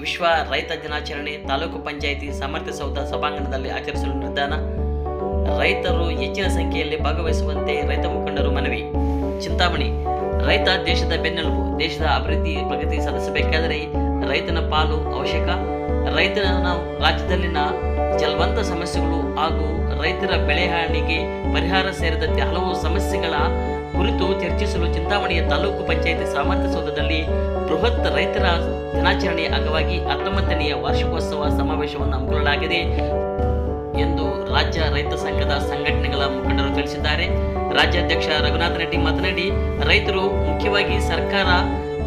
ವಿಶ್ವ ರೈತ ದಿನಾಚರಣೆ ತಾಲೂಕು ಪಂಚಾಯಿತಿ ಸಾಮರ್ಥ್ಯ ಸೌಧ ಸಭಾಂಗಣದಲ್ಲಿ ಆಚರಿಸಲು ನಿರ್ಧಾರ. ರೈತರು ಹೆಚ್ಚಿನ ಸಂಖ್ಯೆಯಲ್ಲಿ ಭಾಗವಹಿಸುವಂತೆ ರೈತ ಮುಖಂಡರು ಮನವಿ. ಚಿಂತಾಮಣಿ: ರೈತ ದೇಶದ ಬೆನ್ನೆಲುಬು. ದೇಶದ ಅಭಿವೃದ್ಧಿ ಪ್ರಗತಿ ಸಾಧಿಸಬೇಕಾದರೆ ರೈತನ ಪಾಲು ಅವಶ್ಯಕ. ರೈತನ ರಾಜ್ಯದಲ್ಲಿನ ಜಲವಂತ ಸಮಸ್ಯೆಗಳು ಹಾಗೂ ರೈತರ ಬೆಳೆ ಹಾನಿಗೆ ಪರಿಹಾರ ಸೇರಿದಂತೆ ಹಲವು ಸಮಸ್ಯೆಗಳ ಕುರಿತು ಚರ್ಚಿಸಲು ಚಿಂತಾಮಣಿಯ ತಾಲೂಕು ಪಂಚಾಯಿತಿ ಸಾಮರ್ಥ್ಯ ಸೌಧದಲ್ಲಿ ಬೃಹತ್ ರೈತರ ದಿನಾಚರಣೆಯ ಅಂಗವಾಗಿ 19ನೇ ವಾರ್ಷಿಕೋತ್ಸವ ಸಮಾವೇಶವನ್ನು ಹಮ್ಮಿಕೊಳ್ಳಲಾಗಿದೆ ಎಂದು ರಾಜ್ಯ ರೈತ ಸಂಘದ ಸಂಘಟನೆಗಳ ಮುಖಂಡರು ತಿಳಿಸಿದ್ದಾರೆ. ರಾಜ್ಯಾಧ್ಯಕ್ಷ ರಘುನಾಥ ರೆಡ್ಡಿ ಮಾತನಾಡಿ, ರೈತರು ಮುಖ್ಯವಾಗಿ ಸರ್ಕಾರ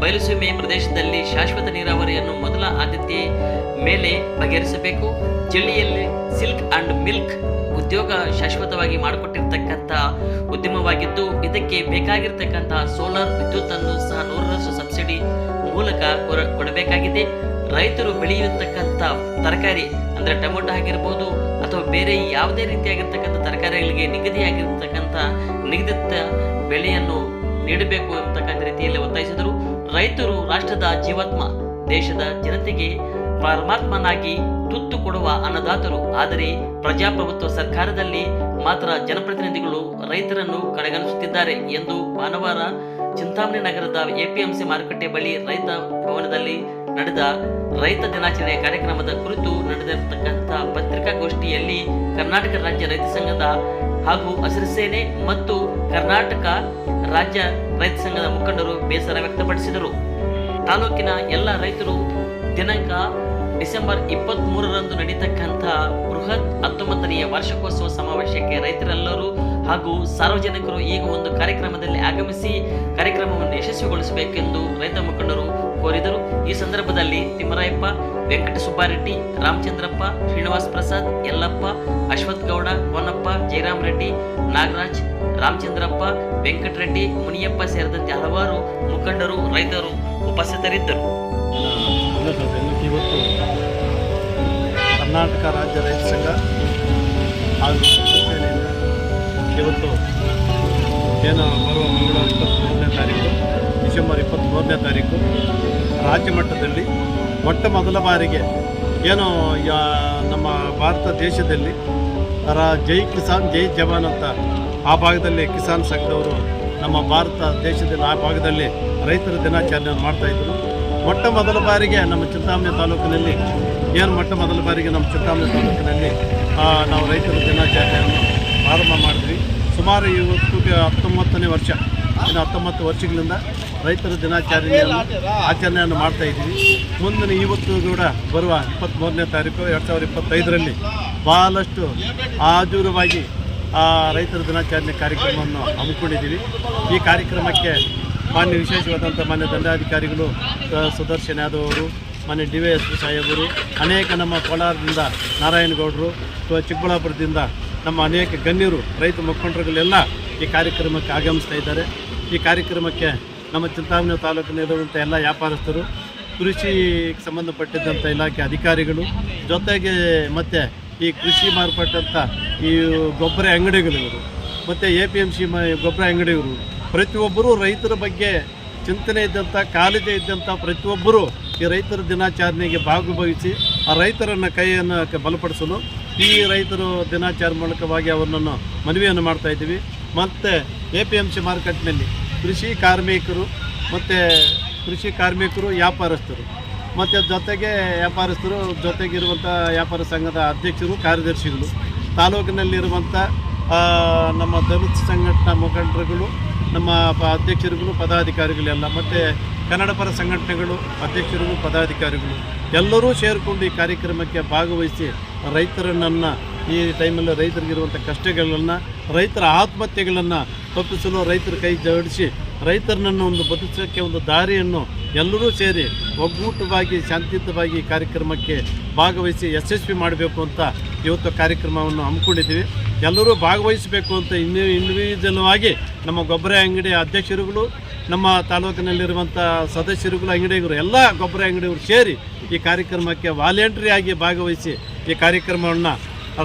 ಬಯಲುಸೀಮೆ ಪ್ರದೇಶದಲ್ಲಿ ಶಾಶ್ವತ ನೀರಾವರಿಯನ್ನು ಮೊದಲ ಆದ್ಯತೆ ಮೇಲೆ ಬಗೆಹರಿಸಬೇಕು. ಜಿಲ್ಲೆಯಲ್ಲಿ ಸಿಲ್ಕ್ ಅಂಡ್ ಮಿಲ್ಕ್ ಉದ್ಯೋಗ ಶಾಶ್ವತವಾಗಿ ಮಾಡಿಕೊಟ್ಟಿರ್ತಕ್ಕಂಥ ಉದ್ಯಮವಾಗಿದ್ದು, ಇದಕ್ಕೆ ಬೇಕಾಗಿರ್ತಕ್ಕಂತಹ ಸೋಲಾರ್ ವಿದ್ಯುತ್ತನ್ನು ಸಹ 100% ಸಬ್ಸಿಡಿ ಮೂಲಕ ಕೊಡಬೇಕಾಗಿದೆ. ರೈತರು ಬೆಳೆಯುತ್ತಕ್ಕಂಥ ತರಕಾರಿ ಅಂದರೆ ಟೊಮೊಟೊ ಆಗಿರ್ಬೋದು ಅಥವಾ ಬೇರೆ ಯಾವುದೇ ರೀತಿಯಾಗಿರ್ತಕ್ಕಂಥ ತರಕಾರಿಗಳಿಗೆ ನಿಗದಿಯಾಗಿರ್ತಕ್ಕಂಥ ನಿಗದಿತ ಬೆಲೆಯನ್ನು ನೀಡಬೇಕು ಅಂತಕ್ಕಂಥ ರೀತಿಯಲ್ಲಿ ಒತ್ತಾಯಿಸಿದರು. ರೈತರು ರಾಷ್ಟ್ರದ ಜೀವಾತ್ಮ, ದೇಶದ ಜನತೆಗೆ ಪರಮಾತ್ಮನಾಗಿ ತುತ್ತು ಕೊಡುವ ಅನ್ನದಾತರು. ಆದರೆ ಪ್ರಜಾಪ್ರಭುತ್ವ ಸರ್ಕಾರದಲ್ಲಿ ಮಾತ್ರ ಜನಪ್ರತಿನಿಧಿಗಳು ರೈತರನ್ನು ಕಡೆಗಣಿಸುತ್ತಿದ್ದಾರೆ ಎಂದು ಭಾನುವಾರ ಚಿಂತಾಮಣಿ ನಗರದ ಎಪಿಎಂಸಿ ಮಾರುಕಟ್ಟೆ ಬಳಿ ರೈತ ಭವನದಲ್ಲಿ ನಡೆದ ರೈತ ದಿನಾಚರಣೆ ಕಾರ್ಯಕ್ರಮದ ಕುರಿತು ನಡೆದಿರತಕ್ಕಂಥ ಪತ್ರಿಕಾಗೋಷ್ಠಿಯಲ್ಲಿ ಕರ್ನಾಟಕ ರಾಜ್ಯ ರೈತ ಸಂಘದ ಹಾಗೂ ಹಸಿರು ಸೇನೆ ಮತ್ತು ಕರ್ನಾಟಕ ರಾಜ್ಯ ರೈತ ಸಂಘದ ಮುಖಂಡರು ಬೇಸರ ವ್ಯಕ್ತಪಡಿಸಿದರು. ತಾಲೂಕಿನ ಎಲ್ಲ ರೈತರು ದಿನಾಂಕ ಡಿಸೆಂಬರ್ 23ರಂದು ನಡೀತಕ್ಕಂಥ ಬೃಹತ್ 19ನೇ ವಾರ್ಷಿಕೋತ್ಸವ ಸಮಾವೇಶಕ್ಕೆ ರೈತರೆಲ್ಲರೂ ಹಾಗೂ ಸಾರ್ವಜನಿಕರು ಈಗ ಒಂದು ಕಾರ್ಯಕ್ರಮದಲ್ಲಿ ಆಗಮಿಸಿ ಕಾರ್ಯಕ್ರಮವನ್ನು ಯಶಸ್ವಿಗೊಳಿಸಬೇಕೆಂದು ರೈತ ಮುಖಂಡರು ಕೋರಿದರು. ಈ ಸಂದರ್ಭದಲ್ಲಿ ತಿಮ್ಮರಾಯಪ್ಪ, ವೆಂಕಟ ಸುಬ್ಬಾರೆಡ್ಡಿ, ರಾಮಚಂದ್ರಪ್ಪ, ಶ್ರೀನಿವಾಸ್ ಪ್ರಸಾದ್, ಯಲ್ಲಪ್ಪ, ಅಶ್ವಥ್ ಗೌಡ, ಕೋನಪ್ಪ, ಜಯರಾಮ್ ರೆಡ್ಡಿ, ನಾಗರಾಜ್, ರಾಮಚಂದ್ರಪ್ಪ, ವೆಂಕಟರೆಡ್ಡಿ, ಮುನಿಯಪ್ಪ ಸೇರಿದಂತೆ ಹಲವಾರು ಮುಖಂಡರು ರೈತರು ಉಪಸ್ಥಿತರಿದ್ದರು. ಇವತ್ತು ಕರ್ನಾಟಕ ರಾಜ್ಯ ರೈತ ಸಂಘ ಹಾಗೂ ಸೇನೆಯಿಂದ ಇವತ್ತು ಏನು ಬರುವ ಮಂಗಳವಾರ 23ನೇ ತಾರೀಕು ಡಿಸೆಂಬರ್ 23ನೇ ತಾರೀಕು ರಾಜ್ಯ ಮಟ್ಟದಲ್ಲಿ ಮೊಟ್ಟ ಮೊದಲ ಬಾರಿಗೆ ಏನು ನಮ್ಮ ಭಾರತ ದೇಶದಲ್ಲಿ ಜೈ ಕಿಸಾನ್ ಜೈ ಜವಾನ್ ಅಂತ ಆ ಭಾಗದಲ್ಲಿ ಕಿಸಾನ್ ಸಂಘದವರು ನಮ್ಮ ಭಾರತ ದೇಶದಲ್ಲಿ ಆ ಭಾಗದಲ್ಲಿ ರೈತರ ದಿನಾಚರಣೆಯನ್ನು ಮಾಡ್ತಾಯಿದ್ರು. ಮೊಟ್ಟ ಮೊದಲ ಬಾರಿಗೆ ನಮ್ಮ ಚಿಂತಾಮಣಿ ತಾಲೂಕಿನಲ್ಲಿ ನಾವು ರೈತರ ದಿನಾಚರಣೆಯನ್ನು ಪ್ರಾರಂಭ ಮಾಡಿದ್ವಿ. ಸುಮಾರು ಇವತ್ತು 19ನೇ ವರ್ಷ, ಇನ್ನು 19 ವರ್ಷಗಳಿಂದ ರೈತರ ದಿನಾಚರಣೆಯನ್ನು ಆಚರಣೆಯನ್ನು ಮಾಡ್ತಾಯಿದ್ದೀವಿ. ಮುಂದಿನ ಇವತ್ತು ಕೂಡ ಬರುವ 23ನೇ ತಾರೀಕು 2025ರಲ್ಲಿ ಭಾಳಷ್ಟು ಆಜೂರವಾಗಿ ರೈತರ ದಿನಾಚರಣೆ ಕಾರ್ಯಕ್ರಮವನ್ನು ಹಮ್ಮಿಕೊಂಡಿದ್ದೀವಿ. ಈ ಕಾರ್ಯಕ್ರಮಕ್ಕೆ ವಿಶೇಷವಾದಂಥ ಮಾನ್ಯ ದಂಡಾಧಿಕಾರಿಗಳು ಸುದರ್ಶನ್ ಯಾದವ್ ಅವರು, ಮಾನ್ಯ DYSP ಸಾಹೇಬರು, ಅನೇಕ ನಮ್ಮ ಕೋಲಾರದಿಂದ ನಾರಾಯಣಗೌಡರು, ಚಿಕ್ಕಬಳ್ಳಾಪುರದಿಂದ ನಮ್ಮ ಅನೇಕ ಗಣ್ಯರು ರೈತ ಮುಖಂಡರುಗಳೆಲ್ಲ ಈ ಕಾರ್ಯಕ್ರಮಕ್ಕೆ ಆಗಮಿಸ್ತಾ ಇದ್ದಾರೆ. ಈ ಕಾರ್ಯಕ್ರಮಕ್ಕೆ ನಮ್ಮ ಚಿಂತಾಮಣಿ ತಾಲೂಕಿನಲ್ಲಿರುವಂಥ ಎಲ್ಲ ವ್ಯಾಪಾರಸ್ಥರು, ಕೃಷಿಗೆ ಸಂಬಂಧಪಟ್ಟಿದ್ದಂಥ ಇಲಾಖೆ ಅಧಿಕಾರಿಗಳು, ಜೊತೆಗೆ ಮತ್ತು ಈ ಕೃಷಿ ಮಾರ್ಪಟ್ಟಂಥ ಈ ಗೊಬ್ಬರ ಅಂಗಡಿಗಳಿವರು ಮತ್ತು APMC ಗೊಬ್ಬರ ಅಂಗಡಿಯವರು, ಪ್ರತಿಯೊಬ್ಬರೂ ರೈತರ ಬಗ್ಗೆ ಚಿಂತನೆ ಇದ್ದಂಥ, ಕಾಳಜಿ ಇದ್ದಂಥ ಪ್ರತಿಯೊಬ್ಬರೂ ಈ ರೈತರ ದಿನಾಚರಣೆಗೆ ಭಾಗವಹಿಸಿ ಆ ರೈತರನ್ನು ಕೈಯನ್ನು ಬಲಪಡಿಸಲು ಈ ರೈತರು ದಿನಾಚರಣೆ ಮೂಲಕವಾಗಿ ಅವರನ್ನು ಮನವಿಯನ್ನು ಮಾಡ್ತಾಯಿದ್ದೀವಿ. ಮತ್ತು APMC ಮಾರ್ಕೆಟ್ನಲ್ಲಿ ಕೃಷಿ ಕಾರ್ಮಿಕರು, ವ್ಯಾಪಾರಸ್ಥರು ಮತ್ತು ಜೊತೆಗಿರುವಂಥ ವ್ಯಾಪಾರ ಸಂಘದ ಅಧ್ಯಕ್ಷರು, ಕಾರ್ಯದರ್ಶಿಗಳು, ತಾಲೂಕಿನಲ್ಲಿರುವಂಥ ನಮ್ಮ ದಲಿತ ಸಂಘಟನಾ ಮುಖಂಡರುಗಳು, ನಮ್ಮ ಅಧ್ಯಕ್ಷರುಗಳು, ಪದಾಧಿಕಾರಿಗಳೆಲ್ಲ ಮತ್ತು ಕನ್ನಡ ಪರ ಸಂಘಟನೆಗಳು ಅಧ್ಯಕ್ಷರುಗಳು, ಪದಾಧಿಕಾರಿಗಳು ಎಲ್ಲರೂ ಸೇರಿಕೊಂಡು ಈ ಕಾರ್ಯಕ್ರಮಕ್ಕೆ ಭಾಗವಹಿಸಿ ರೈತರನ್ನು ಈ ಟೈಮಲ್ಲಿ ರೈತರಿಗಿರುವಂಥ ಕಷ್ಟಗಳನ್ನು, ರೈತರ ಆತ್ಮಹತ್ಯೆಗಳನ್ನು ತಪ್ಪಿಸಲು ರೈತರ ಕೈ ಜೋಡಿಸಿ ರೈತರನ್ನು ಒಂದು ಬದುಕೋಕ್ಕೆ ಒಂದು ದಾರಿಯನ್ನು ಎಲ್ಲರೂ ಸೇರಿ ಒಗ್ಗೂಟವಾಗಿ ಶಾಂತಿಯುತವಾಗಿ ಕಾರ್ಯಕ್ರಮಕ್ಕೆ ಭಾಗವಹಿಸಿ ಯಶಸ್ವಿ ಮಾಡಬೇಕು ಅಂತ ಇವತ್ತು ಕಾರ್ಯಕ್ರಮವನ್ನು ಹಮ್ಮಿಕೊಂಡಿದ್ದೀವಿ. ಎಲ್ಲರೂ ಭಾಗವಹಿಸಬೇಕು ಅಂತ ಇಂಡಿವಿಜುವಲ್ ನಮ್ಮ ಗೊಬ್ಬರ ಅಂಗಡಿ ಅಧ್ಯಕ್ಷರುಗಳು, ನಮ್ಮ ತಾಲೂಕಿನಲ್ಲಿರುವಂಥ ಸದಸ್ಯರುಗಳು, ಅಂಗಡಿಗರು ಎಲ್ಲ ಗೊಬ್ಬರ ಅಂಗಡಿಯವರು ಸೇರಿ ಈ ಕಾರ್ಯಕ್ರಮಕ್ಕೆ ವಾಲಂಟ್ರಿಯಾಗಿ ಭಾಗವಹಿಸಿ ಈ ಕಾರ್ಯಕ್ರಮವನ್ನು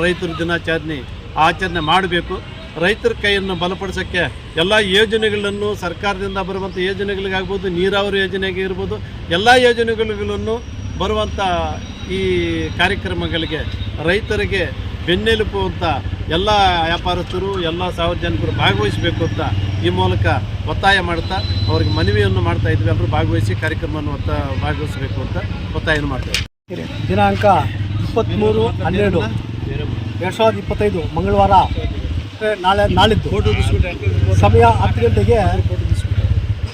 ರೈತರ ದಿನಾಚರಣೆ ಆಚರಣೆ ಮಾಡಬೇಕು. ರೈತರ ಕೈಯನ್ನು ಬಲಪಡಿಸೋಕ್ಕೆ ಎಲ್ಲ ಯೋಜನೆಗಳನ್ನು ಸರ್ಕಾರದಿಂದ ಬರುವಂಥ ಯೋಜನೆಗಳಿಗಾಗ್ಬೋದು, ನೀರಾವರಿ ಯೋಜನೆಗೆ ಇರ್ಬೋದು, ಎಲ್ಲ ಯೋಜನೆಗಳನ್ನು ಬರುವಂಥ ಈ ಕಾರ್ಯಕ್ರಮಗಳಿಗೆ ರೈತರಿಗೆ ಬೆನ್ನೆಲುಬು ಅಂತ ಎಲ್ಲ ವ್ಯಾಪಾರಸ್ಥರು ಎಲ್ಲ ಸಾರ್ವಜನಿಕರು ಭಾಗವಹಿಸಬೇಕು ಅಂತ ಈ ಮೂಲಕ ಒತ್ತಾಯ ಮಾಡ್ತಾ ಅವ್ರಿಗೆ ಮನವಿಯನ್ನು ಮಾಡ್ತಾ ಇದ್ವಿ. ಎಲ್ಲರೂ ಭಾಗವಹಿಸಿ ಕಾರ್ಯಕ್ರಮವನ್ನು ಭಾಗವಹಿಸಬೇಕು ಅಂತ ಒತ್ತಾಯವನ್ನು ಮಾಡ್ತಾಯಿದ್ವಿ. ದಿನಾಂಕ 23/12/2025 ಮಂಗಳವಾರ ನಾಳಿದ್ದು ಸಮಯ 10 ಗಂಟೆಗೆ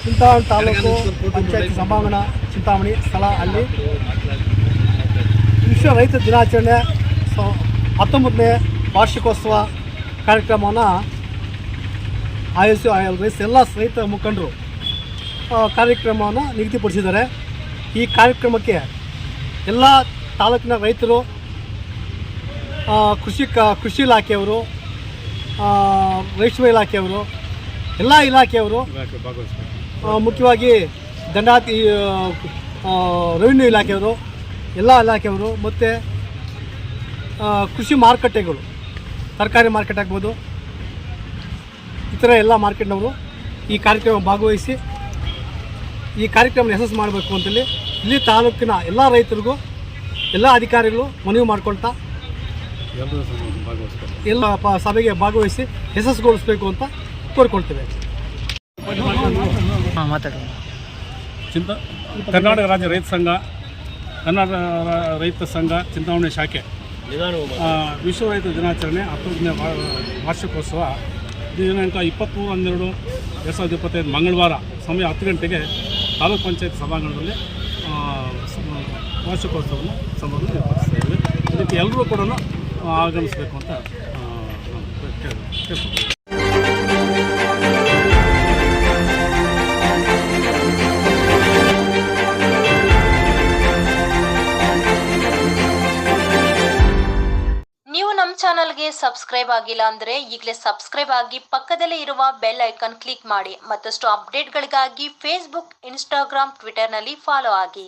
ಚಿಂತಾಮಣಿ ತಾಲೂಕು ಪಂಚಾಯತ್ ಸಭಾಂಗಣ ಚಿಂತಾಮಣಿ ಸ್ಥಳ ಅಲ್ಲಿ ವಿಶ್ವ ರೈತ ದಿನಾಚರಣೆ 19ನೇ ವಾರ್ಷಿಕೋತ್ಸವ ಕಾರ್ಯಕ್ರಮವನ್ನು ಆಯೋಜಿಸಿ ಎಲ್ಲ ರೈತ ಮುಖಂಡರು ಕಾರ್ಯಕ್ರಮವನ್ನು ನಿಗದಿಪಡಿಸಿದ್ದಾರೆ. ಈ ಕಾರ್ಯಕ್ರಮಕ್ಕೆ ಎಲ್ಲ ತಾಲೂಕಿನ ರೈತರು, ಕೃಷಿ ಇಲಾಖೆಯವರು, ರೇಷ್ಮೆ ಇಲಾಖೆಯವರು, ಎಲ್ಲ ಇಲಾಖೆಯವರು, ಮುಖ್ಯವಾಗಿ ರೆವಿನ್ಯೂ ಇಲಾಖೆಯವರು, ಎಲ್ಲ ಇಲಾಖೆಯವರು ಮತ್ತು ಕೃಷಿ ಮಾರುಕಟ್ಟೆಗಳು, ತರಕಾರಿ ಮಾರ್ಕೆಟ್ ಆಗ್ಬೋದು, ಇತರ ಎಲ್ಲ ಮಾರ್ಕೆಟ್ನವರು ಈ ಕಾರ್ಯಕ್ರಮ ಭಾಗವಹಿಸಿ ಈ ಕಾರ್ಯಕ್ರಮ ಯಶಸ್ಸು ಮಾಡಬೇಕು ಅಂತೇಳಿ ಇಲ್ಲಿ ತಾಲೂಕಿನ ಎಲ್ಲ ರೈತರಿಗೂ ಎಲ್ಲ ಅಧಿಕಾರಿಗಳು ಮನವಿ ಮಾಡ್ಕೊಳ್ತಾ ಎಲ್ಲ ಸಭೆಗೆ ಭಾಗವಹಿಸಿ ಯಶಸ್ಸುಗೊಳಿಸಬೇಕು ಅಂತ ಕೋರಿಕೊಳ್ತೇವೆ. ಕರ್ನಾಟಕ ರಾಜ್ಯ ರೈತ ಸಂಘ, ಕರ್ನಾಟಕ ರೈತ ಸಂಘ ಚಿಂತಾಮಣಿ ಶಾಖೆ ವಿಶ್ವ ರೈತ ದಿನಾಚರಣೆ 19ನೇ ವಾರ್ಷಿಕೋತ್ಸವ ದಿನಾಂಕ 23/12/2025 ಮಂಗಳವಾರ ಸಮಯ 10 ಗಂಟೆಗೆ ತಾಲೂಕು ಪಂಚಾಯತ್ ಸಭಾಂಗಣದಲ್ಲಿ ವಾರ್ಷಿಕೋತ್ಸವವನ್ನು ಏರ್ಪಡಿಸ್ತಾ ಇದ್ದೀವಿ. ಇದಕ್ಕೆ ಎಲ್ಲರೂ ಕೂಡ ಆಗಮಿಸಬೇಕು ಅಂತ ಕೇಳ್ಕೊಳ್ತೀವಿ. ನೀವು ನಮ್ಮ ಚಾನಲ್ಗೆ ಸಬ್ಸ್ಕ್ರೈಬ್ ಆಗಿಲ್ಲ ಅಂದರೆ ಈಗಲೇ ಸಬ್ಸ್ಕ್ರೈಬ್ ಆಗಿ ಪಕ್ಕದಲ್ಲೇ ಇರುವ ಬೆಲ್ ಐಕಾನ್ ಕ್ಲಿಕ್ ಮಾಡಿ. ಮತ್ತಷ್ಟು ಅಪ್ಡೇಟ್ಗಳಿಗಾಗಿ ಫೇಸ್ಬುಕ್, ಇನ್ಸ್ಟಾಗ್ರಾಮ್, ಟ್ವಿಟರ್ನಲ್ಲಿ ಫಾಲೋ ಆಗಿ.